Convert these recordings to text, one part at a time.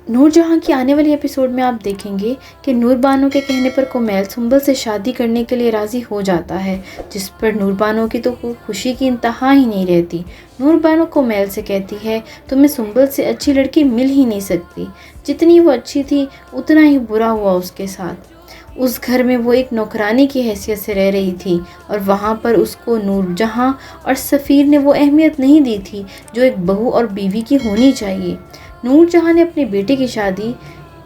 نور جہاں کی آنے والی ایپیسوڈ میں آپ دیکھیں گے کہ نور بانو کے کہنے پر کومیل سنبل سے شادی کرنے کے لیے راضی ہو جاتا ہے، جس پر نور بانو کی تو خوشی کی انتہا ہی نہیں رہتی۔ نور بانو کومیل سے کہتی ہے تمہیں سنبل سے اچھی لڑکی مل ہی نہیں سکتی، جتنی وہ اچھی تھی اتنا ہی برا ہوا اس کے ساتھ۔ اس گھر میں وہ ایک نوکرانی کی حیثیت سے رہ رہی تھی اور وہاں پر اس کو نور جہاں اور سفیر نے وہ اہمیت نہیں دی تھی جو ایک بہو اور بیوی کی ہونی چاہیے۔ نور جہاں نے اپنے بیٹے کی شادی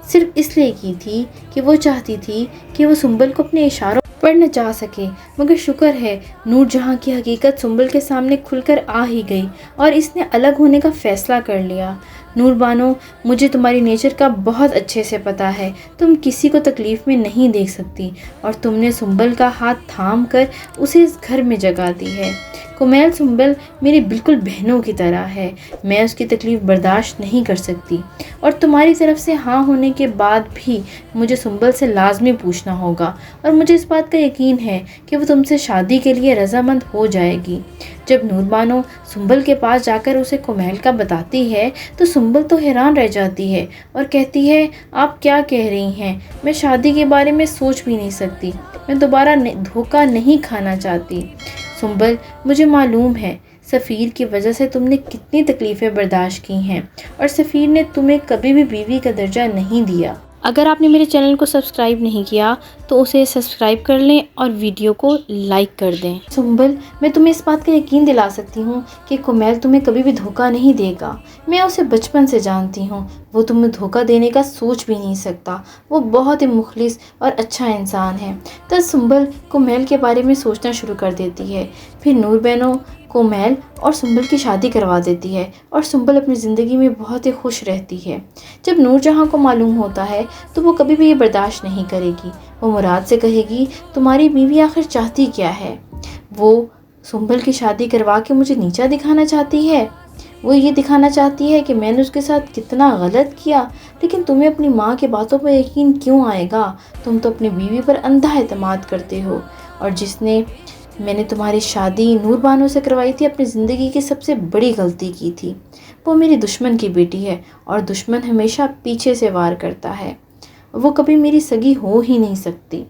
صرف اس لیے کی تھی کہ وہ چاہتی تھی کہ وہ سنبل کو اپنے اشاروں پر نچا سکے، مگر شکر ہے نور جہاں کی حقیقت سنبل کے سامنے کھل کر آ ہی گئی اور اس نے الگ ہونے کا فیصلہ کر لیا۔ نور بانو، مجھے تمہاری نیچر کا بہت اچھے سے پتہ ہے، تم کسی کو تکلیف میں نہیں دیکھ سکتی اور تم نے سنبل کا ہاتھ تھام کر اسے اس گھر میں جگہ دی ہے۔ کومیل، سنبل میری بالکل بہنوں کی طرح ہے، میں اس کی تکلیف برداشت نہیں کر سکتی اور تمہاری طرف سے ہاں ہونے کے بعد بھی مجھے سنبل سے لازمی پوچھنا ہوگا اور مجھے اس بات کا یقین ہے کہ وہ تم سے شادی کے لیے رضامند ہو جائے گی۔ جب نور بانو سنبل کے پاس جا کر اسے کومیل کا بتاتی ہے تو سنبل تو حیران رہ جاتی ہے اور کہتی ہے آپ کیا کہہ رہی ہیں، میں شادی کے بارے میں سوچ بھی نہیں سکتی، میں دوبارہ دھوکہ نہیں کھانا چاہتی۔ سنبل، مجھے معلوم ہے سفیر کی وجہ سے تم نے کتنی تکلیفیں برداشت کی ہیں اور سفیر نے تمہیں کبھی بھی بیوی کا درجہ نہیں دیا۔ اگر آپ نے میرے چینل کو سبسکرائب نہیں کیا تو اسے سبسکرائب کر لیں اور ویڈیو کو لائک کر دیں۔ سنبل، میں تمہیں اس بات کا یقین دلا سکتی ہوں کہ کومیل تمہیں کبھی بھی دھوکہ نہیں دے گا، میں اسے بچپن سے جانتی ہوں، وہ تمہیں دھوکہ دینے کا سوچ بھی نہیں سکتا، وہ بہت ہی مخلص اور اچھا انسان ہے۔ تب سنبل کومیل کے بارے میں سوچنا شروع کر دیتی ہے، پھر نور بانو کومیل اور سنبل کی شادی کروا دیتی ہے اور سنبل اپنی زندگی میں بہت ہی خوش رہتی ہے۔ جب نور جہاں کو معلوم ہوتا ہے تو وہ کبھی بھی یہ برداشت نہیں کرے گی، وہ مراد سے کہے گی تمہاری بیوی آخر چاہتی کیا ہے؟ وہ سنبل کی شادی کروا کے مجھے نیچا دکھانا چاہتی ہے، وہ یہ دکھانا چاہتی ہے کہ میں نے اس کے ساتھ کتنا غلط کیا، لیکن تمہیں اپنی ماں کی باتوں پر یقین کیوں آئے گا؟ تم تو اپنی بیوی پر اندھا اعتماد کرتے ہو، اور جس نے میں نے تمہاری شادی نور بانو سے کروائی تھی اپنی زندگی کی سب سے بڑی غلطی کی تھی۔ وہ میری دشمن کی بیٹی ہے اور دشمن ہمیشہ پیچھے سے وار کرتا ہے، وہ کبھی میری سگی ہو ہی نہیں سکتی۔